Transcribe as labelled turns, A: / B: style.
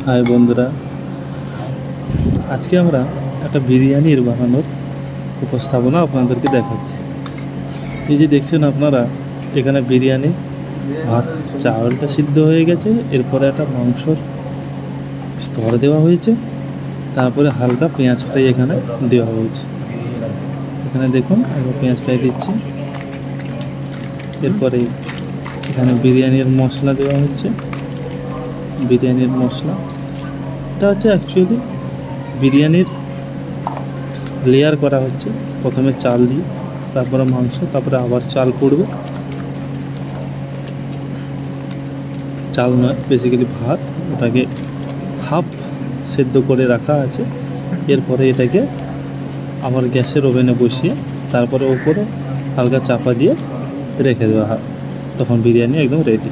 A: High বন্ধুরা, আজকে আমরা একটা বিরিয়ানির বানানোর উপস্থাপনা আপনাদেরকে দেখাচ্ছি। এই যে দেখছেন আপনারা, এখানে বিরিয়ানি ভাত, চাউলটা সিদ্ধ হয়ে গেছে, এরপরে একটা মাংসর স্তর দেওয়া হয়েছে, তারপরে হালকা পেঁয়াজ ফ্রাই এখানে দেওয়া হয়েছে। এখানে দেখুন আমরা পেঁয়াজ ফ্রাই দিচ্ছি। এরপরে এখানে বিরিয়ানির মশলা দেওয়া হচ্ছে। বিরিয়ানির মশলা এটা হচ্ছে অ্যাকচুয়ালি বিরিয়ানির লেয়ার করা হচ্ছে। প্রথমে চাল দিয়ে, তারপরে মাংস, তারপরে আবার চাল পড়বে। চাল নয়, বেসিক্যালি ভাত। ওটাকে হাফ সেদ্ধ করে রাখা আছে। এরপরে এটাকে আবার গ্যাসের ওভেনে বসিয়ে তারপরে ওপরে হালকা চাপা দিয়ে রেখে দেওয়া হয়, তখন বিরিয়ানি একদম রেডি।